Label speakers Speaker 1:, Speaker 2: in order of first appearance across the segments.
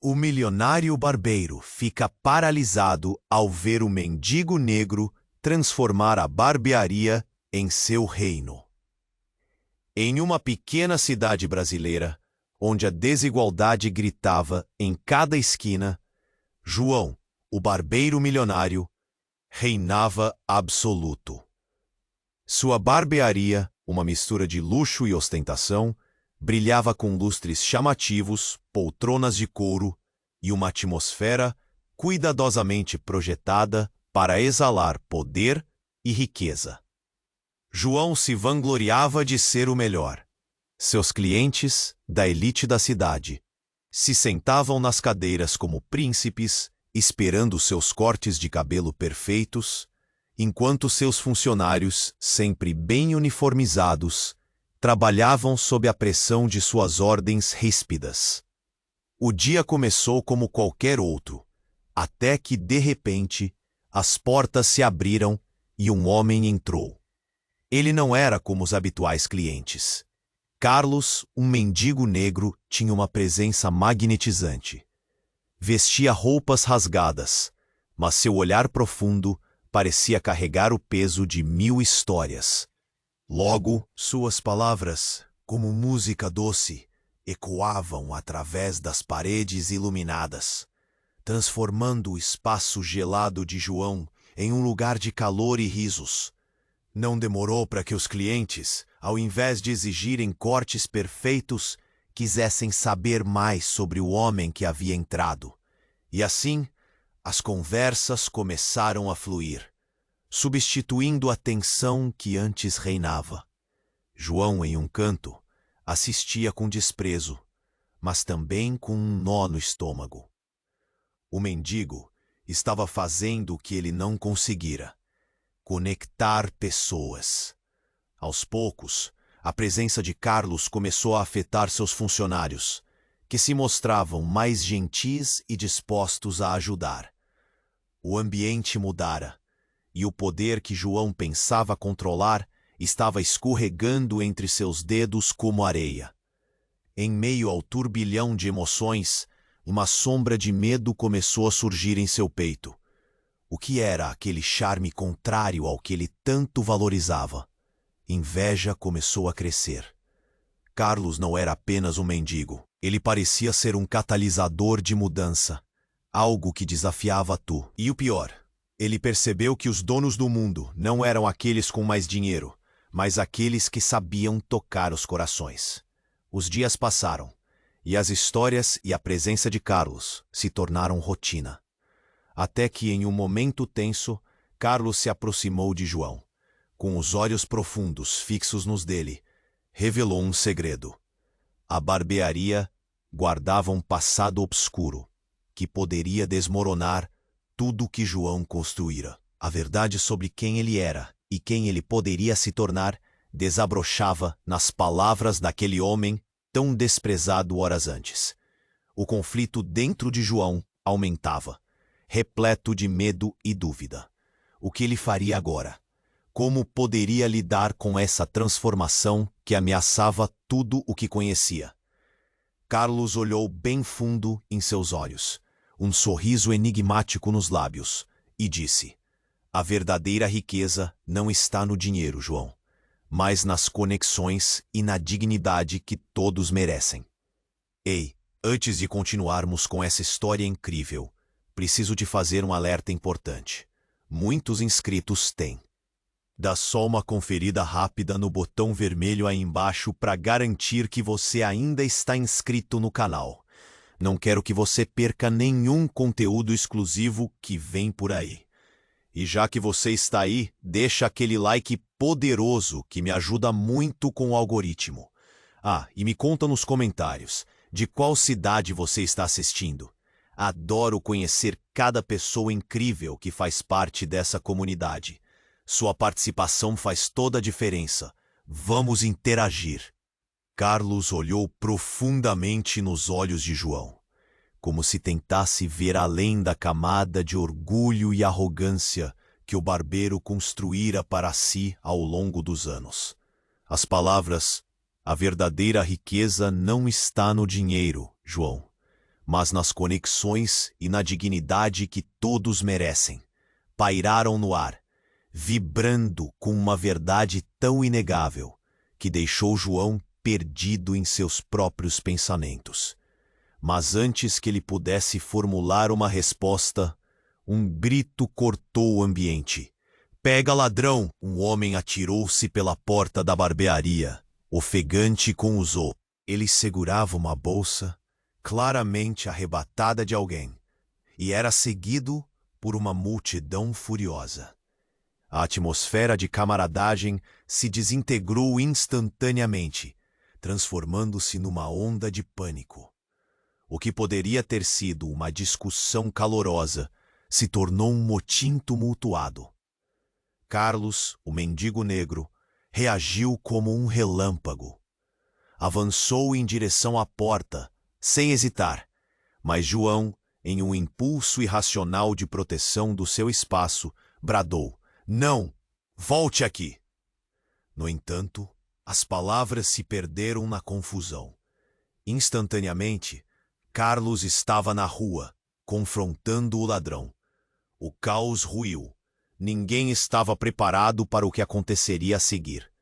Speaker 1: O milionário barbeiro fica paralisado ao ver o mendigo negro transformar a barbearia em seu reino. Em uma pequena cidade brasileira, onde a desigualdade gritava em cada esquina, João, o barbeiro milionário, reinava absoluto. Sua barbearia, uma mistura de luxo e ostentação, brilhava com lustres chamativos, poltronas de couro e uma atmosfera cuidadosamente projetada para exalar poder e riqueza. João se vangloriava de ser o melhor. Seus clientes, da elite da cidade, se sentavam nas cadeiras como príncipes, esperando seus cortes de cabelo perfeitos, enquanto seus funcionários, sempre bem uniformizados, trabalhavam sob a pressão de suas ordens ríspidas. O dia começou como qualquer outro, até que, de repente, as portas se abriram e um homem entrou. Ele não era como os habituais clientes. Carlos, um mendigo negro, tinha uma presença magnetizante. Vestia roupas rasgadas, mas seu olhar profundo parecia carregar o peso de 1000 histórias. Logo, suas palavras, como música doce, ecoavam através das paredes iluminadas, transformando o espaço gelado de João em um lugar de calor e risos. Não demorou para que os clientes, ao invés de exigirem cortes perfeitos, quisessem saber mais sobre o homem que havia entrado. E assim, as conversas começaram a fluir, substituindo a tensão que antes reinava. João, em um canto, assistia com desprezo, mas também com um nó no estômago. O mendigo estava fazendo o que ele não conseguira: conectar pessoas. Aos poucos, a presença de Carlos começou a afetar seus funcionários, que se mostravam mais gentis e dispostos a ajudar. O ambiente mudara, e o poder que João pensava controlar estava escorregando entre seus dedos como areia. Em meio ao turbilhão de emoções, uma sombra de medo começou a surgir em seu peito. O que era aquele charme contrário ao que ele tanto valorizava? Inveja começou a crescer. Carlos não era apenas um mendigo. Ele parecia ser um catalisador de mudança, algo que desafiava tudo. E o pior, ele percebeu que os donos do mundo não eram aqueles com mais dinheiro, mas aqueles que sabiam tocar os corações. Os dias passaram, e as histórias e a presença de Carlos se tornaram rotina. Até que, em um momento tenso, Carlos se aproximou de João. Com os olhos profundos fixos nos dele, revelou um segredo. A barbearia guardava um passado obscuro, que poderia desmoronar tudo o que João construíra. A verdade sobre quem ele era e quem ele poderia se tornar desabrochava nas palavras daquele homem tão desprezado horas antes. O conflito dentro de João aumentava, repleto de medo e dúvida. O que ele faria agora? Como poderia lidar com essa transformação que ameaçava tudo o que conhecia? Carlos olhou bem fundo em seus olhos, um sorriso enigmático nos lábios, e disse: "A verdadeira riqueza não está no dinheiro, João, mas nas conexões e na dignidade que todos merecem." Ei, antes de continuarmos com essa história incrível, preciso te fazer um alerta importante. Muitos inscritos têm. Dá só uma conferida rápida no botão vermelho aí embaixo para garantir que você ainda está inscrito no canal. Não quero que você perca nenhum conteúdo exclusivo que vem por aí. E já que você está aí, deixa aquele like poderoso que me ajuda muito com o algoritmo. Ah, e me conta nos comentários de qual cidade você está assistindo. Adoro conhecer cada pessoa incrível que faz parte dessa comunidade. Sua participação faz toda a diferença. Vamos interagir. Carlos olhou profundamente nos olhos de João, como se tentasse ver além da camada de orgulho e arrogância que o barbeiro construíra para si ao longo dos anos. As palavras: "A verdadeira riqueza não está no dinheiro, João, mas nas conexões e na dignidade que todos merecem. Pairaram no ar, vibrando com uma verdade tão inegável que deixou João perdido em seus próprios pensamentos. Mas antes que ele pudesse formular uma resposta, um grito cortou o ambiente. "Pega, ladrão!" Um homem atirou-se pela porta da barbearia, ofegante com os outros. Ele segurava uma bolsa, claramente arrebatada de alguém, e era seguido por uma multidão furiosa. A atmosfera de camaradagem se desintegrou instantaneamente, transformando-se numa onda de pânico. O que poderia ter sido uma discussão calorosa se tornou um motim tumultuado. Carlos, o mendigo negro, reagiu como um relâmpago. Avançou em direção à porta, sem hesitar, mas João, em um impulso irracional de proteção do seu espaço, bradou: "Não! Volte aqui!" No entanto, as palavras se perderam na confusão. Instantaneamente, Carlos estava na rua, confrontando o ladrão. O caos ruiu. Ninguém estava preparado para o que aconteceria a seguir.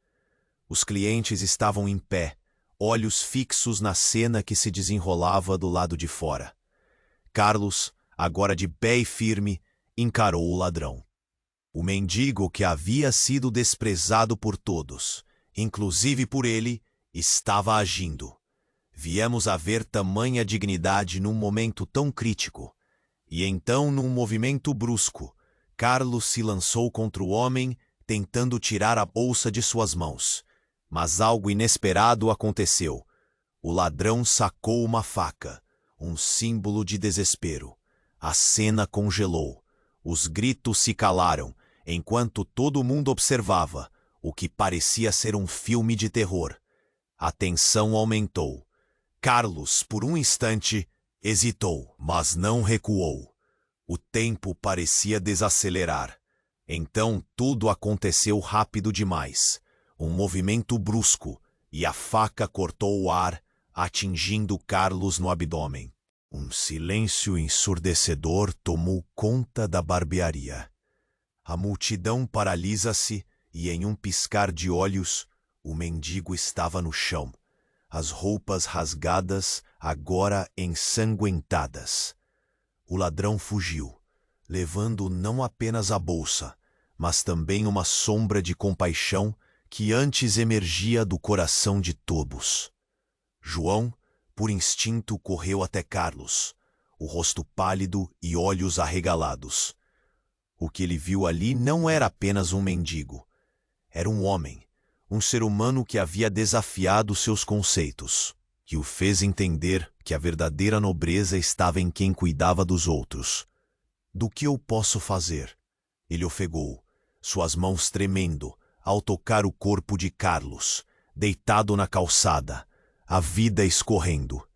Speaker 1: Os clientes estavam em pé, olhos fixos na cena que se desenrolava do lado de fora. Carlos, agora de pé e firme, encarou o ladrão. O mendigo que havia sido desprezado por todos, inclusive por ele, estava agindo. Viemos a ver tamanha dignidade num momento tão crítico. E então, num movimento brusco, Carlos se lançou contra o homem, tentando tirar a bolsa de suas mãos. Mas algo inesperado aconteceu. O ladrão sacou uma faca, um símbolo de desespero. A cena congelou. Os gritos se calaram, enquanto todo mundo observava o que parecia ser um filme de terror. A tensão aumentou. Carlos, por um instante, hesitou, mas não recuou. O tempo parecia desacelerar. Então tudo aconteceu rápido demais. Um movimento brusco, e a faca cortou o ar, atingindo Carlos no abdômen. Um silêncio ensurdecedor tomou conta da barbearia. A multidão paralisa-se e, em um piscar de olhos, o mendigo estava no chão, as roupas rasgadas, agora ensanguentadas. O ladrão fugiu, levando não apenas a bolsa, mas também uma sombra de compaixão que antes emergia do coração de todos. João, por instinto, correu até Carlos, o rosto pálido e olhos arregalados. O que ele viu ali não era apenas um mendigo. Era um homem, um ser humano que havia desafiado seus conceitos, que o fez entender que a verdadeira nobreza estava em quem cuidava dos outros. "Do que eu posso fazer?" Ele ofegou, suas mãos tremendo, ao tocar o corpo de Carlos, deitado na calçada, a vida escorrendo.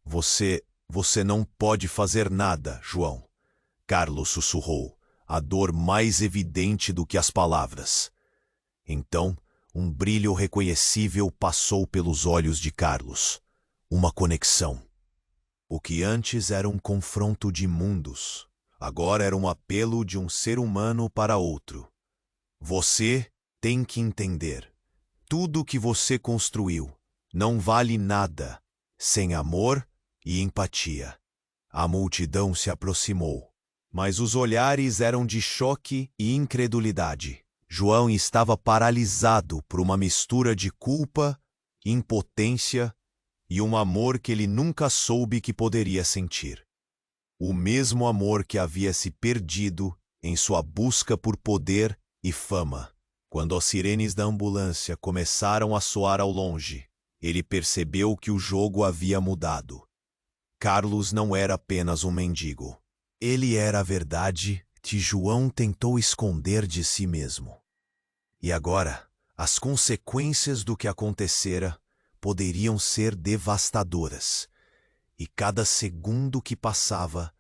Speaker 1: Você não pode fazer nada, João." Carlos sussurrou, a dor mais evidente do que as palavras. Então, um brilho reconhecível passou pelos olhos de Carlos. Uma conexão. O que antes era um confronto de mundos, agora era um apelo de um ser humano para outro. "Você tem que entender. Tudo que você construiu não vale nada sem amor e empatia." A multidão se aproximou, mas os olhares eram de choque e incredulidade. João estava paralisado por uma mistura de culpa, impotência e um amor que ele nunca soube que poderia sentir. O mesmo amor que havia se perdido em sua busca por poder e fama. Quando as sirenes da ambulância começaram a soar ao longe, ele percebeu que o jogo havia mudado. Carlos não era apenas um mendigo. Ele era a verdade que João tentou esconder de si mesmo. E agora, as consequências do que acontecera poderiam ser devastadoras, e cada segundo que passava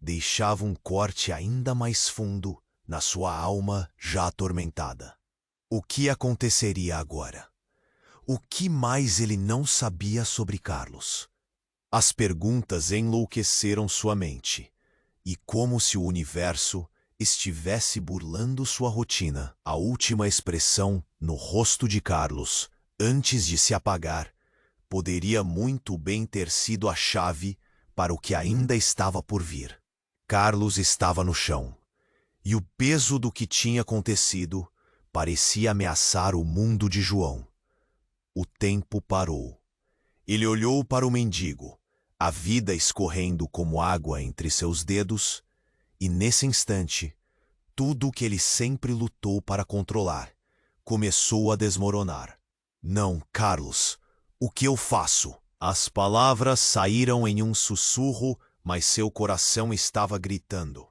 Speaker 1: deixava um corte ainda mais fundo na sua alma já atormentada. O que aconteceria agora? O que mais ele não sabia sobre Carlos? As perguntas enlouqueceram sua mente, e como se o universo estivesse burlando sua rotina. A última expressão no rosto de Carlos, antes de se apagar, poderia muito bem ter sido a chave para o que ainda estava por vir. Carlos estava no chão, e o peso do que tinha acontecido parecia ameaçar o mundo de João. O tempo parou. Ele olhou para o mendigo, a vida escorrendo como água entre seus dedos, e nesse instante, tudo o que ele sempre lutou para controlar começou a desmoronar. Não, Carlos, o que eu faço? As palavras saíram em um sussurro, mas seu coração estava gritando.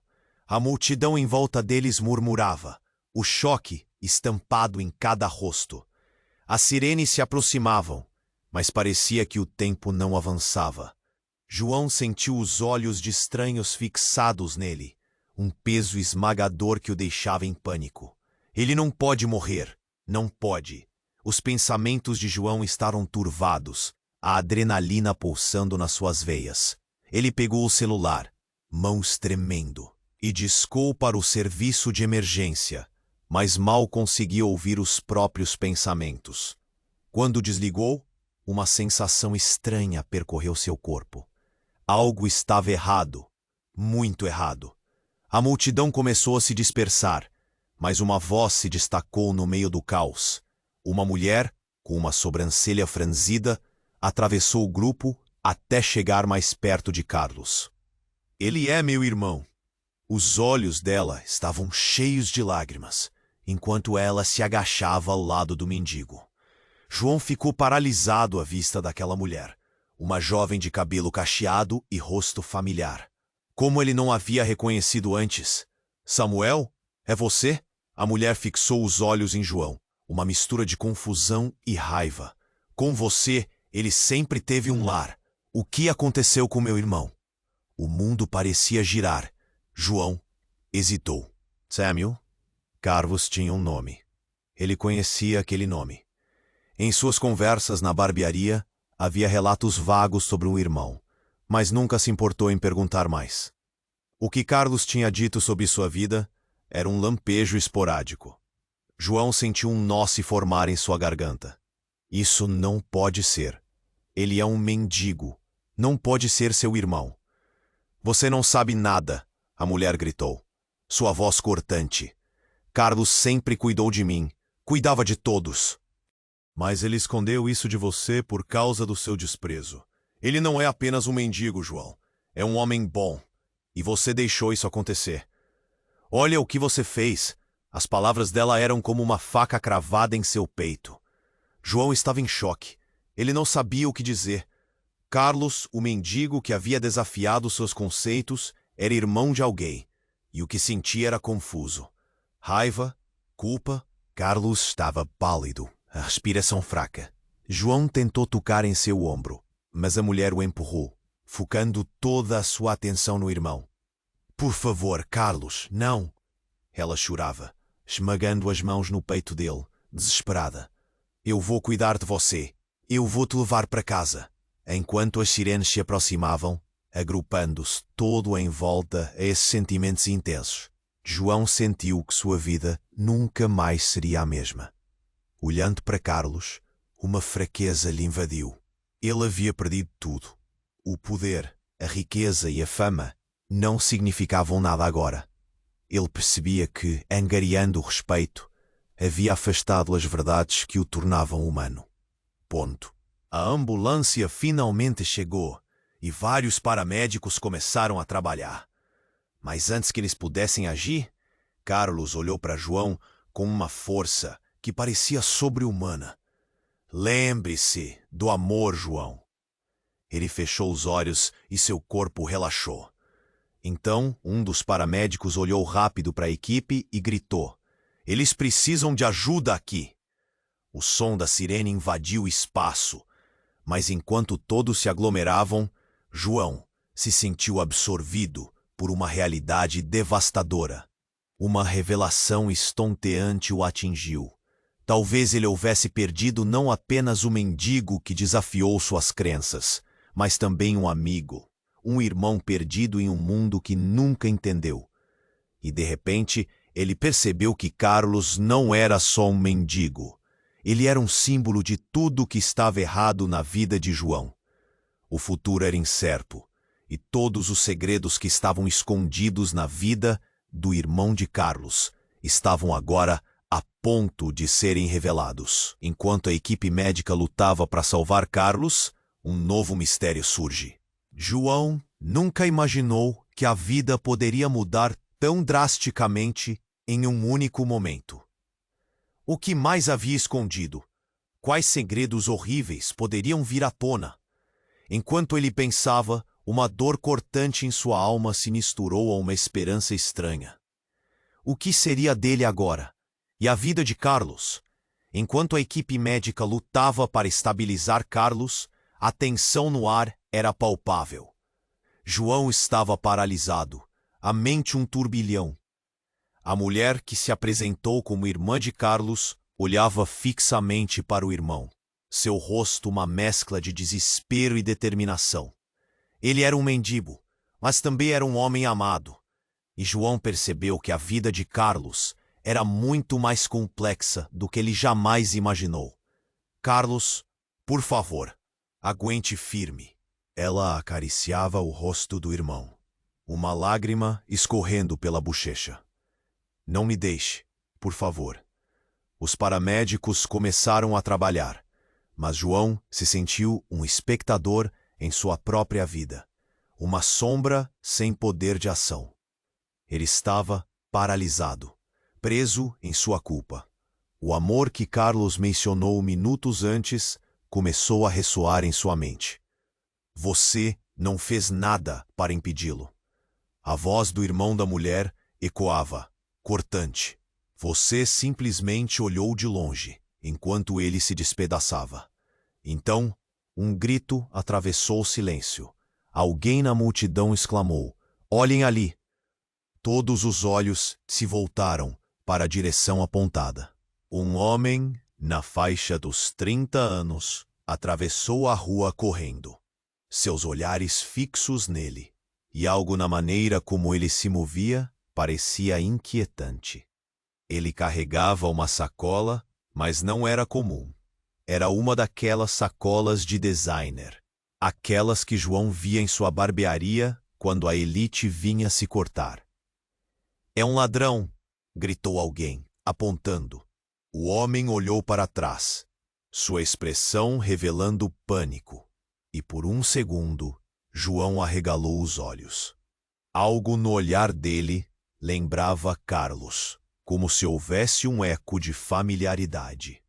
Speaker 1: A multidão em volta deles murmurava, o choque estampado em cada rosto. As sirenes se aproximavam, mas parecia que o tempo não avançava. João sentiu os olhos de estranhos fixados nele, um peso esmagador que o deixava em pânico. Ele não pode morrer, não pode. Os pensamentos de João estavam turvados, a adrenalina pulsando nas suas veias. Ele pegou o celular, mãos tremendo, e discou para o serviço de emergência, mas mal conseguia ouvir os próprios pensamentos. Quando desligou, uma sensação estranha percorreu seu corpo. Algo estava errado, muito errado. A multidão começou a se dispersar, mas uma voz se destacou no meio do caos. Uma mulher, com uma sobrancelha franzida, atravessou o grupo até chegar mais perto de Carlos. Ele é meu irmão. Os olhos dela estavam cheios de lágrimas, enquanto ela se agachava ao lado do mendigo. João ficou paralisado à vista daquela mulher, uma jovem de cabelo cacheado e rosto familiar. Como ele não havia reconhecido antes. Samuel, é você? A mulher fixou os olhos em João, uma mistura de confusão e raiva. Com você, ele sempre teve um lar. O que aconteceu com meu irmão? O mundo parecia girar. João hesitou. Samuel? Carlos tinha um nome. Ele conhecia aquele nome. Em suas conversas na barbearia, havia relatos vagos sobre o irmão, mas nunca se importou em perguntar mais. O que Carlos tinha dito sobre sua vida era um lampejo esporádico. João sentiu um nó se formar em sua garganta. Isso não pode ser. Ele é um mendigo. Não pode ser seu irmão. Você não sabe nada, a mulher gritou. Sua voz cortante. Carlos sempre cuidou de mim, cuidava de todos. Mas ele escondeu isso de você por causa do seu desprezo. Ele não é apenas um mendigo, João. É um homem bom. E você deixou isso acontecer. Olha o que você fez. As palavras dela eram como uma faca cravada em seu peito. João estava em choque. Ele não sabia o que dizer. Carlos, o mendigo que havia desafiado seus conceitos, era irmão de alguém. E o que sentia era confuso. Raiva, culpa. Carlos estava pálido, a respiração fraca. João tentou tocar em seu ombro, mas a mulher o empurrou, focando toda a sua atenção no irmão. Por favor, Carlos, não! Ela chorava, esmagando as mãos no peito dele, desesperada. Eu vou cuidar de você. Eu vou te levar para casa. Enquanto as sirenes se aproximavam, agrupando-se todo em volta a esses sentimentos intensos, João sentiu que sua vida nunca mais seria a mesma. Olhando para Carlos, uma fraqueza lhe invadiu. Ele havia perdido tudo. O poder, a riqueza e a fama não significavam nada agora. Ele percebia que, angariando o respeito, havia afastado as verdades que o tornavam humano. Ponto. A ambulância finalmente chegou e vários paramédicos começaram a trabalhar. Mas antes que eles pudessem agir, Carlos olhou para João com uma força que parecia sobre-humana. Lembre-se do amor, João. Ele fechou os olhos e seu corpo relaxou. Então, um dos paramédicos olhou rápido para a equipe e gritou: Eles precisam de ajuda aqui! O som da sirene invadiu o espaço, mas enquanto todos se aglomeravam, João se sentiu absorvido por uma realidade devastadora. Uma revelação estonteante o atingiu. Talvez ele houvesse perdido não apenas o mendigo que desafiou suas crenças, mas também um amigo, um irmão perdido em um mundo que nunca entendeu. E de repente, ele percebeu que Carlos não era só um mendigo. Ele era um símbolo de tudo que estava errado na vida de João. O futuro era incerto, e todos os segredos que estavam escondidos na vida do irmão de Carlos estavam agora a ponto de serem revelados. Enquanto a equipe médica lutava para salvar Carlos, um novo mistério surge. João nunca imaginou que a vida poderia mudar tão drasticamente em um único momento. O que mais havia escondido? Quais segredos horríveis poderiam vir à tona? Enquanto ele pensava, uma dor cortante em sua alma se misturou a uma esperança estranha. O que seria dele agora? E a vida de Carlos? Enquanto a equipe médica lutava para estabilizar Carlos, a tensão no ar era palpável. João estava paralisado, a mente um turbilhão. A mulher que se apresentou como irmã de Carlos olhava fixamente para o irmão, seu rosto uma mescla de desespero e determinação. Ele era um mendigo, mas também era um homem amado. E João percebeu que a vida de Carlos era muito mais complexa do que ele jamais imaginou. Carlos, por favor, aguente firme. Ela acariciava o rosto do irmão, uma lágrima escorrendo pela bochecha. Não me deixe, por favor. Os paramédicos começaram a trabalhar, mas João se sentiu um espectador em sua própria vida, uma sombra sem poder de ação. Ele estava paralisado, preso em sua culpa. O amor que Carlos mencionou minutos antes começou a ressoar em sua mente. Você não fez nada para impedi-lo. A voz do irmão da mulher ecoava, cortante. Você simplesmente olhou de longe, enquanto ele se despedaçava. Então, um grito atravessou o silêncio. Alguém na multidão exclamou, "Olhem ali!" Todos os olhos se voltaram para a direção apontada. Um homem, na faixa dos 30 anos, atravessou a rua correndo. Seus olhares fixos nele, e algo na maneira como ele se movia parecia inquietante. Ele carregava uma sacola, mas não era comum. Era uma daquelas sacolas de designer, aquelas que João via em sua barbearia quando a elite vinha se cortar. "É um ladrão!" gritou alguém, apontando. O homem olhou para trás, sua expressão revelando pânico. E por um segundo, João arregalou os olhos. Algo no olhar dele lembrava Carlos, como se houvesse um eco de familiaridade.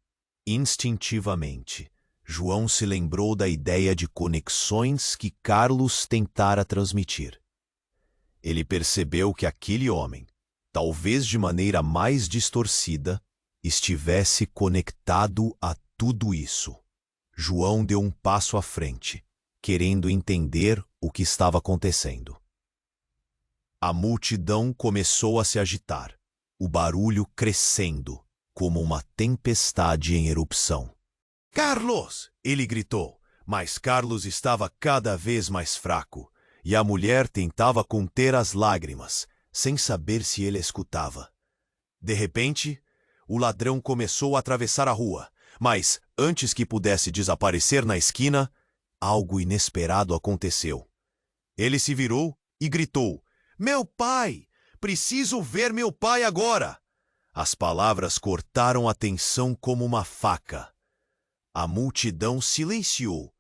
Speaker 1: Instintivamente, João se lembrou da ideia de conexões que Carlos tentara transmitir. Ele percebeu que aquele homem, talvez de maneira mais distorcida, estivesse conectado a tudo isso. João deu um passo à frente, querendo entender o que estava acontecendo. A multidão começou a se agitar, o barulho crescendo, como uma tempestade em erupção. "Carlos!" ele gritou, mas Carlos estava cada vez mais fraco, e a mulher tentava conter as lágrimas, sem saber se ele escutava. De repente, o ladrão começou a atravessar a rua, mas, antes que pudesse desaparecer na esquina, algo inesperado aconteceu. Ele se virou e gritou, "Meu pai! Preciso ver meu pai agora!" As palavras cortaram a tensão como uma faca. A multidão silenciou.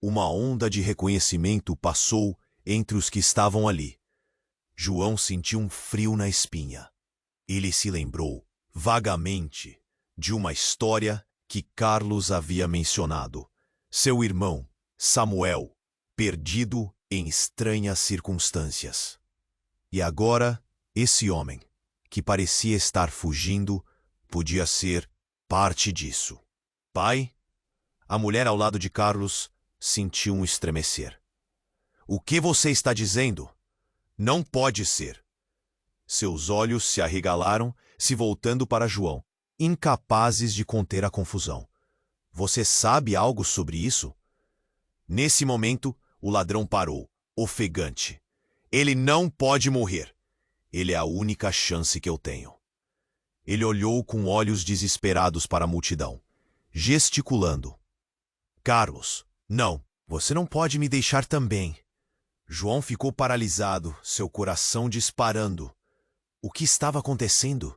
Speaker 1: Uma onda de reconhecimento passou entre os que estavam ali. João sentiu um frio na espinha. Ele se lembrou, vagamente, de uma história que Carlos havia mencionado. Seu irmão, Samuel, perdido em estranhas circunstâncias. E agora, esse homem, que parecia estar fugindo, podia ser parte disso. "Pai?" A mulher ao lado de Carlos sentiu um estremecer. "O que você está dizendo? Não pode ser." Seus olhos se arregalaram, se voltando para João, incapazes de conter a confusão. "Você sabe algo sobre isso?" Nesse momento, O ladrão parou, ofegante. Ele não pode morrer. Ele é a única chance que eu tenho. Ele olhou com olhos desesperados para a multidão, gesticulando. Carlos, não, você não pode me deixar também. João ficou paralisado, seu coração disparando. O que estava acontecendo?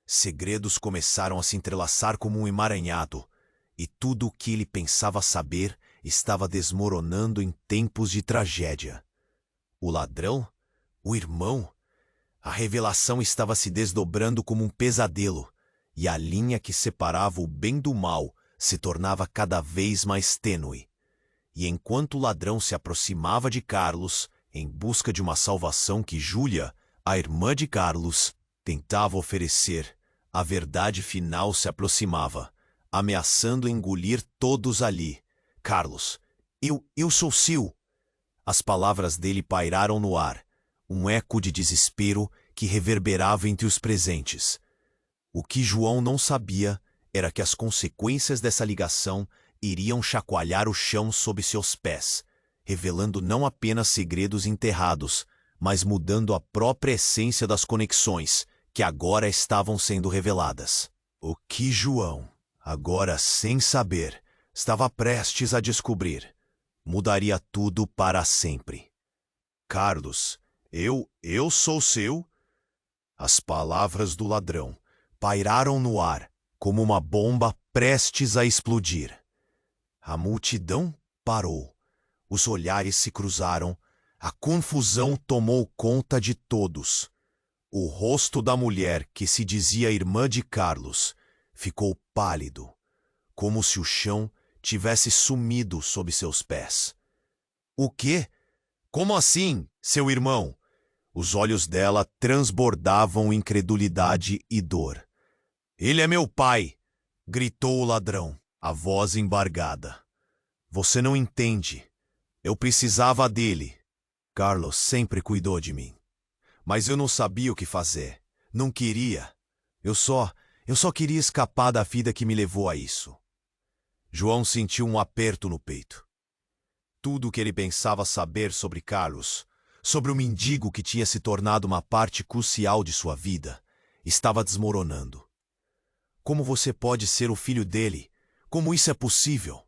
Speaker 1: Segredos começaram a se entrelaçar como um emaranhado, e tudo o que ele pensava saber estava desmoronando em tempos de tragédia. O ladrão? O irmão? A revelação estava se desdobrando como um pesadelo, e a linha que separava o bem do mal se tornava cada vez mais tênue. E enquanto o ladrão se aproximava de Carlos, em busca de uma salvação que Júlia, a irmã de Carlos, tentava oferecer, a verdade final se aproximava, ameaçando engolir todos ali. Carlos, eu sou seu. As palavras dele pairaram no ar, um eco de desespero que reverberava entre os presentes. O que João não sabia era que as consequências dessa ligação iriam chacoalhar o chão sob seus pés, revelando não apenas segredos enterrados, mas mudando a própria essência das conexões, que agora estavam sendo reveladas. O que João, agora sem saber, estava prestes a descobrir, mudaria tudo para sempre. Carlos, eu sou seu? As palavras do ladrão pairaram no ar, como uma bomba prestes a explodir. A multidão parou. Os olhares se cruzaram. A confusão tomou conta de todos. O rosto da mulher, que se dizia irmã de Carlos, ficou pálido, como se o chão tivesse sumido sob seus pés. O quê? Como assim, seu irmão? Os olhos dela transbordavam incredulidade e dor. Ele é meu pai! Gritou o ladrão, a voz embargada. Você não entende. Eu precisava dele. Carlos sempre cuidou de mim. Mas eu não sabia o que fazer. Não queria. Eu só queria escapar da vida que me levou a isso. João sentiu um aperto no peito. Tudo o que ele pensava saber sobre Carlos, sobre o mendigo que tinha se tornado uma parte crucial de sua vida, estava desmoronando. Como você pode ser o filho dele? Como isso é possível?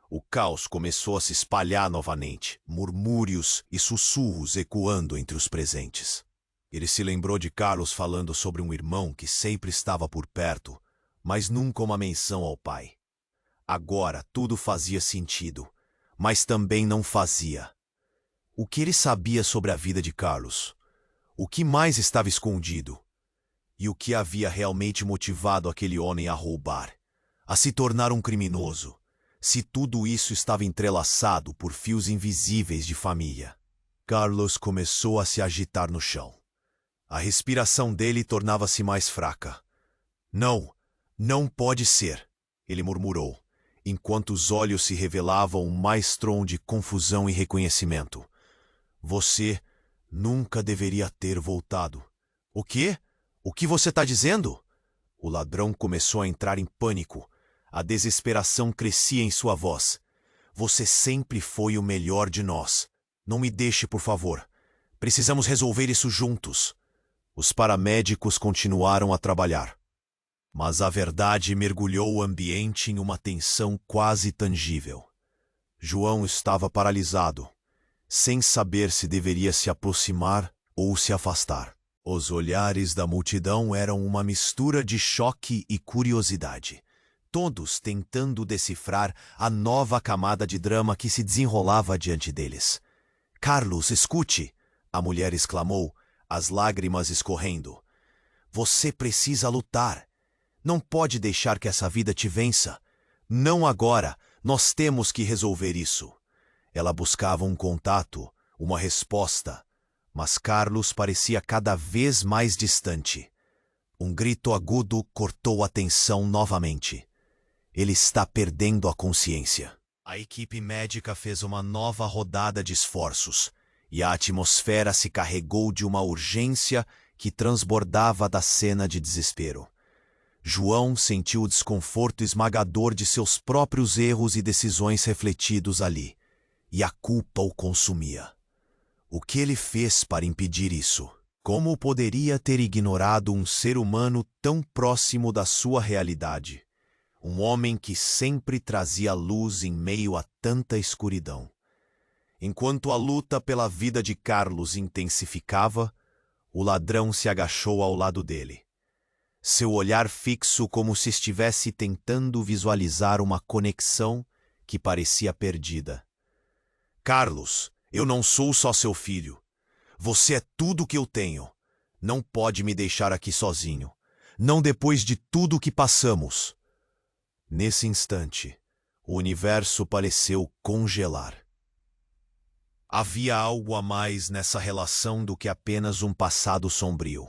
Speaker 1: O caos começou a se espalhar novamente, murmúrios e sussurros ecoando entre os presentes. Ele se lembrou de Carlos falando sobre um irmão que sempre estava por perto, mas nunca uma menção ao pai. Agora tudo fazia sentido, mas também não fazia. O que ele sabia sobre a vida de Carlos? O que mais estava escondido? E o que havia realmente motivado aquele homem a roubar, a se tornar um criminoso, se tudo isso estava entrelaçado por fios invisíveis de família? Carlos começou a se agitar no chão. A respiração dele tornava-se mais fraca. Não pode ser, ele murmurou, enquanto os olhos se revelavam um maelstrom de confusão e reconhecimento. Você nunca deveria ter voltado. O quê? O que você está dizendo? O ladrão começou a entrar em pânico. A desesperação crescia em sua voz. Você sempre foi o melhor de nós. Não me deixe, por favor. Precisamos resolver isso juntos. Os paramédicos continuaram a trabalhar. Mas a verdade mergulhou o ambiente em uma tensão quase tangível. João estava paralisado, sem saber se deveria se aproximar ou se afastar. Os olhares da multidão eram uma mistura de choque e curiosidade, todos tentando decifrar a nova camada de drama que se desenrolava diante deles. Carlos, escute! A mulher exclamou, as lágrimas escorrendo. Você precisa lutar. Não pode deixar que essa vida te vença. Não agora. Nós temos que resolver isso. Ela buscava um contato, uma resposta, mas Carlos parecia cada vez mais distante. Um grito agudo cortou a tensão novamente. Ele está perdendo a consciência. A equipe médica fez uma nova rodada de esforços, e a atmosfera se carregou de uma urgência que transbordava da cena de desespero. João sentiu o desconforto esmagador de seus próprios erros e decisões refletidos ali. e a culpa o consumia. O que ele fez para impedir isso? Como poderia ter ignorado um ser humano tão próximo da sua realidade? Um homem que sempre trazia luz em meio a tanta escuridão. Enquanto a luta pela vida de Carlos intensificava, o ladrão se agachou ao lado dele. Seu olhar fixo como se estivesse tentando visualizar uma conexão que parecia perdida. Carlos, eu não sou só seu filho. Você é tudo o que eu tenho. Não pode me deixar aqui sozinho. Não depois de tudo que passamos. Nesse instante, o universo pareceu congelar. Havia algo a mais nessa relação do que apenas um passado sombrio.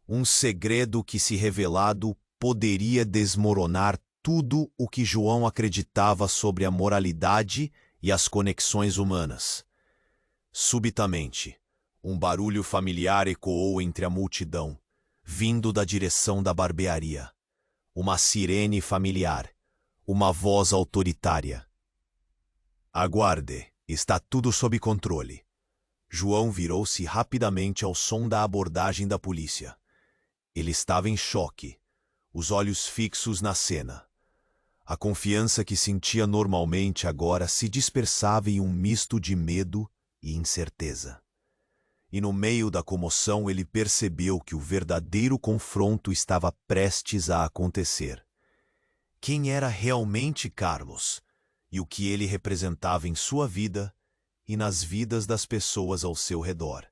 Speaker 1: Um segredo que, se revelado, poderia desmoronar tudo o que João acreditava sobre a moralidade e as conexões humanas. Subitamente, um barulho familiar ecoou entre a multidão, vindo da direção da barbearia. Uma sirene familiar, uma voz autoritária. Aguarde, está tudo sob controle. João virou-se rapidamente ao som da abordagem da polícia. Ele estava em choque, os olhos fixos na cena. A confiança que sentia normalmente agora se dispersava em um misto de medo e incerteza. E no meio da comoção ele percebeu que o verdadeiro confronto estava prestes a acontecer. Quem era realmente Carlos e o que ele representava em sua vida e nas vidas das pessoas ao seu redor.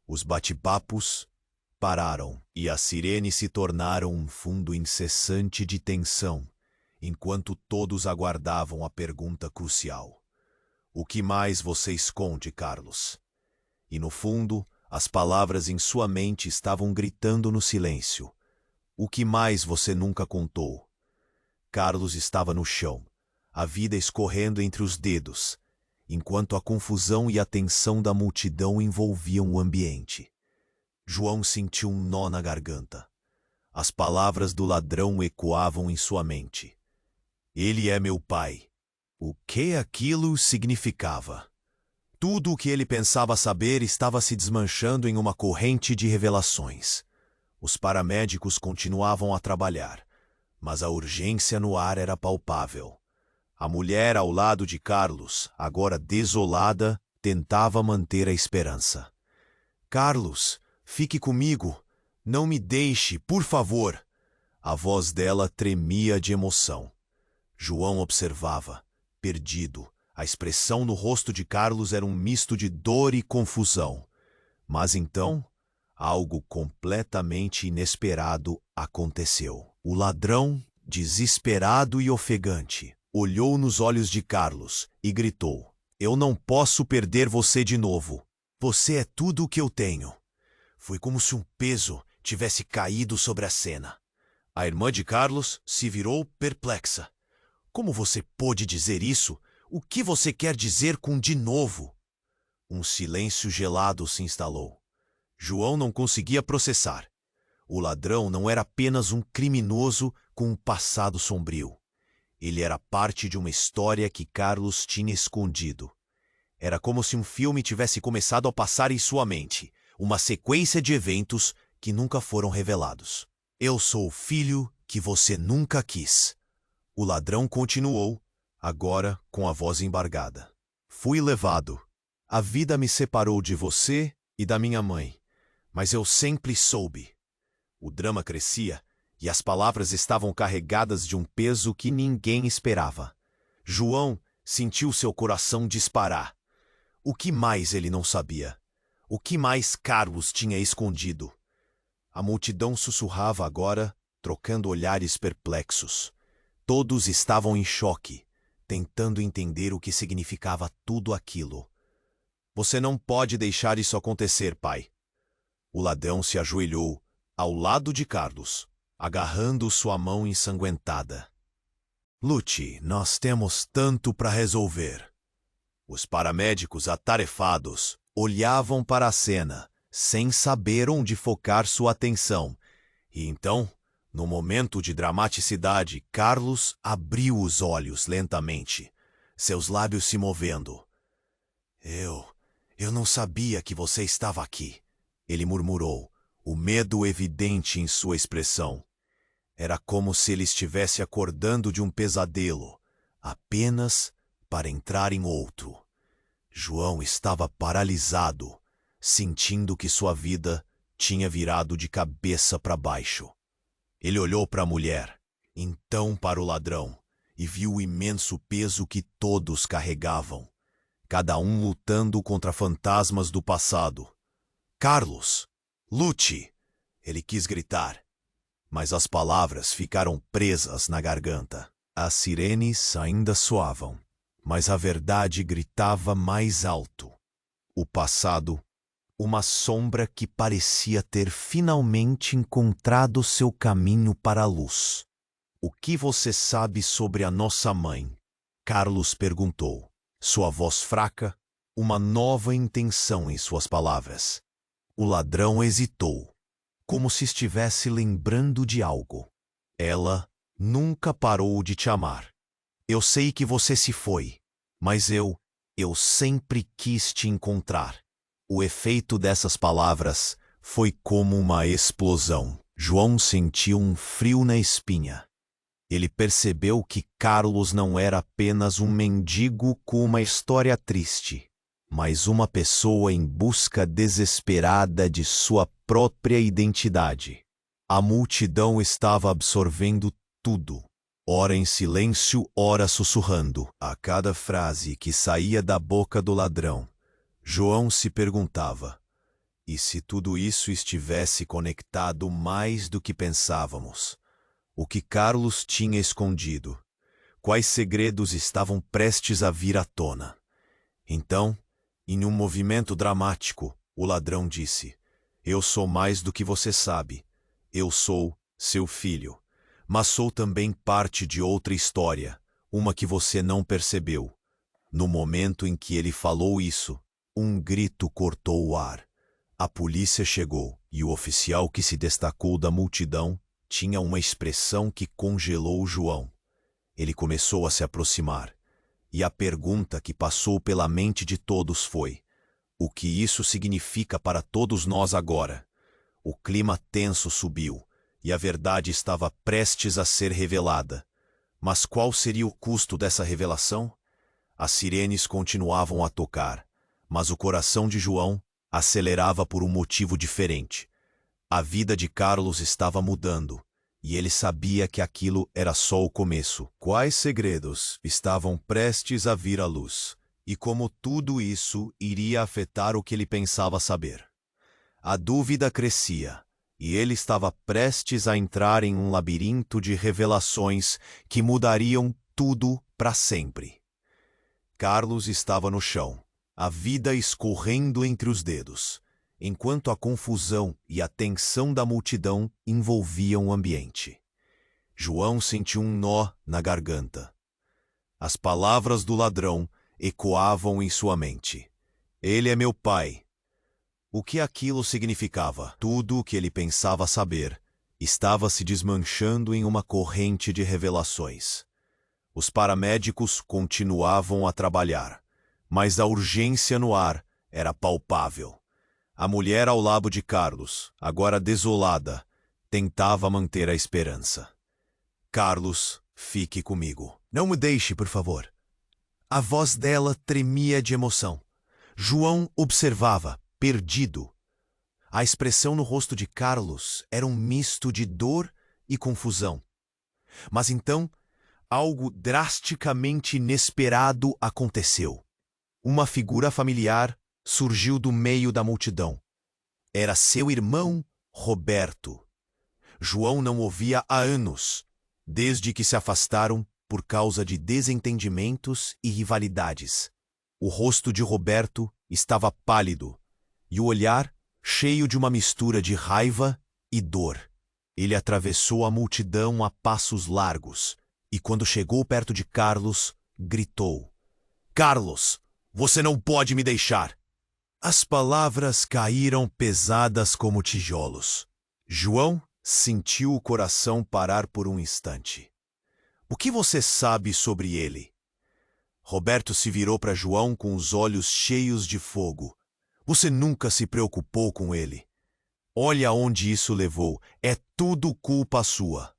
Speaker 1: Os bate-papos pararam e as sirenes se tornaram um fundo incessante de tensão, enquanto todos aguardavam a pergunta crucial. O que mais você esconde, Carlos? E no fundo, as palavras em sua mente estavam gritando no silêncio. O que mais você nunca contou? Carlos estava no chão, a vida escorrendo entre os dedos, enquanto a confusão e a tensão da multidão envolviam o ambiente. João sentiu um nó na garganta. As palavras do ladrão ecoavam em sua mente. Ele é meu pai. O que aquilo significava? Tudo o que ele pensava saber estava se desmanchando em uma corrente de revelações. Os paramédicos continuavam a trabalhar, mas a urgência no ar era palpável. A mulher ao lado de Carlos, agora desolada, tentava manter a esperança. Carlos, fique comigo. Não me deixe, por favor. A voz dela tremia de emoção. João observava, perdido. A expressão no rosto de Carlos era um misto de dor e confusão. Mas então, algo completamente inesperado aconteceu. O ladrão, desesperado e ofegante, olhou nos olhos de Carlos e gritou: Eu não posso perder você de novo. Você é tudo o que eu tenho. Foi como se um peso tivesse caído sobre a cena. A irmã de Carlos se virou perplexa. Como você pôde dizer isso? O que você quer dizer com de novo? Um silêncio gelado se instalou. João não conseguia processar. O ladrão não era apenas um criminoso com um passado sombrio. Ele era parte de uma história que Carlos tinha escondido. Era como se um filme tivesse começado a passar em sua mente, uma sequência de eventos que nunca foram revelados. Eu sou o filho que você nunca quis. O ladrão continuou, agora com a voz embargada. Fui levado. A vida me separou de você e da minha mãe, mas eu sempre soube. O drama crescia e as palavras estavam carregadas de um peso que ninguém esperava. João sentiu seu coração disparar. O que mais ele não sabia? O que mais Carlos tinha escondido? A multidão sussurrava agora, trocando olhares perplexos. Todos estavam em choque, tentando entender o que significava tudo aquilo. Você não pode deixar isso acontecer, pai. O ladrão se ajoelhou ao lado de Carlos, agarrando sua mão ensanguentada. Lute, nós temos tanto para resolver. Os paramédicos atarefados olhavam para a cena, sem saber onde focar sua atenção. E então, no momento de dramaticidade, Carlos abriu os olhos lentamente. seus lábios se movendo. Eu não sabia que você estava aqui, ele murmurou, o medo evidente em sua expressão. Era como se ele estivesse acordando de um pesadelo, apenas para entrar em outro. João estava paralisado, sentindo que sua vida tinha virado de cabeça para baixo. Ele olhou para a mulher, então para o ladrão, e viu o imenso peso que todos carregavam, cada um lutando contra fantasmas do passado. Carlos! Lute! Ele quis gritar, mas as palavras ficaram presas na garganta. As sirenes ainda soavam, mas a verdade gritava mais alto. O passado, uma sombra que parecia ter finalmente encontrado seu caminho para a luz. O que você sabe sobre a nossa mãe? Carlos perguntou, sua voz fraca, uma nova intenção em suas palavras. O ladrão hesitou, como se estivesse lembrando de algo. Ela nunca parou de te amar. Eu sei que você se foi, mas eu sempre quis te encontrar. O efeito dessas palavras foi como uma explosão. João sentiu um frio na espinha. Ele percebeu que Carlos não era apenas um mendigo com uma história triste, mas uma pessoa em busca desesperada de sua própria identidade. A multidão estava absorvendo tudo, ora em silêncio, ora sussurrando. A cada frase que saía da boca do ladrão, João se perguntava: e se tudo isso estivesse conectado mais do que pensávamos? O que Carlos tinha escondido? Quais segredos estavam prestes a vir à tona? Então, em um movimento dramático, o ladrão disse: eu sou mais do que você sabe. Eu sou seu filho. Mas sou também parte de outra história, uma que você não percebeu. No momento em que ele falou isso, um grito cortou o ar. A polícia chegou, e o oficial que se destacou da multidão tinha uma expressão que congelou João. Ele começou a se aproximar, e a pergunta que passou pela mente de todos foi: o que isso significa para todos nós agora? O clima tenso subiu, e a verdade estava prestes a ser revelada. Mas qual seria o custo dessa revelação? As sirenes continuavam a tocar, mas o coração de João acelerava por um motivo diferente. A vida de Carlos estava mudando, e ele sabia que aquilo era só o começo. Quais segredos estavam prestes a vir à luz, e como tudo isso iria afetar o que ele pensava saber. A dúvida crescia, e ele estava prestes a entrar em um labirinto de revelações que mudariam tudo para sempre. Carlos estava no chão, a vida escorrendo entre os dedos, enquanto a confusão e a tensão da multidão envolviam o ambiente. João sentiu um nó na garganta. As palavras do ladrão ecoavam em sua mente. Ele é meu pai. O que aquilo significava? Tudo o que ele pensava saber estava se desmanchando em uma corrente de revelações. Os paramédicos continuavam a trabalhar, mas a urgência no ar era palpável. A mulher ao lado de Carlos, agora desolada, tentava manter a esperança. Carlos, fique comigo. Não me deixe, por favor. A voz dela tremia de emoção. João observava, perdido. A expressão no rosto de Carlos era um misto de dor e confusão. Mas então, algo drasticamente inesperado aconteceu. Uma figura familiar surgiu do meio da multidão. Era seu irmão, Roberto. João não o via há anos, desde que se afastaram por causa de desentendimentos e rivalidades. O rosto de Roberto estava pálido, e o olhar cheio de uma mistura de raiva e dor. Ele atravessou a multidão a passos largos, e quando chegou perto de Carlos, gritou: Carlos, você não pode me deixar! As palavras caíram pesadas como tijolos. João sentiu o coração parar por um instante. O que você sabe sobre ele? Roberto se virou para João com os olhos cheios de fogo. Você nunca se preocupou com ele. Olha onde isso levou. É tudo culpa sua.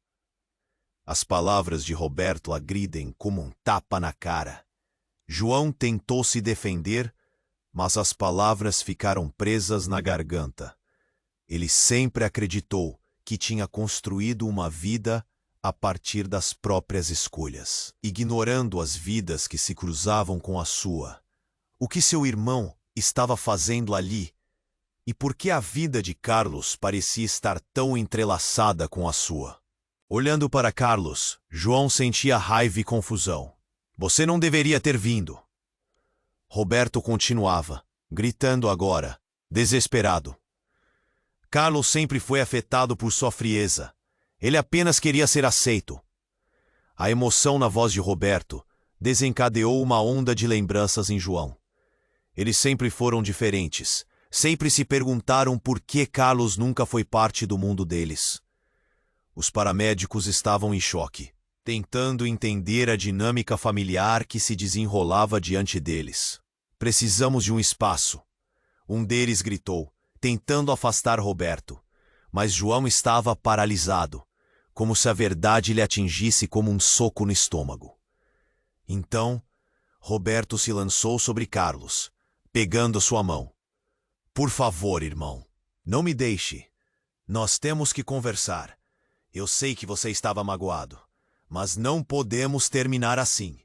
Speaker 1: As palavras de Roberto agridem como um tapa na cara. João tentou se defender, mas as palavras ficaram presas na garganta. Ele sempre acreditou que tinha construído uma vida a partir das próprias escolhas, ignorando as vidas que se cruzavam com a sua. O que seu irmão estava fazendo ali? E por que a vida de Carlos parecia estar tão entrelaçada com a sua? Olhando para Carlos, João sentia raiva e confusão. Você não deveria ter vindo. Roberto continuava, gritando agora, desesperado. Carlos sempre foi afetado por sua frieza. Ele apenas queria ser aceito. A emoção na voz de Roberto desencadeou uma onda de lembranças em João. Eles sempre foram diferentes. Sempre se perguntaram por que Carlos nunca foi parte do mundo deles. Os paramédicos estavam em choque, tentando entender a dinâmica familiar que se desenrolava diante deles. Precisamos de um espaço. Um deles gritou, tentando afastar Roberto, mas João estava paralisado, como se a verdade lhe atingisse como um soco no estômago. Então, Roberto se lançou sobre Carlos, pegando sua mão. Por favor, irmão, não me deixe. Nós temos que conversar. Eu sei que você estava magoado, mas não podemos terminar assim.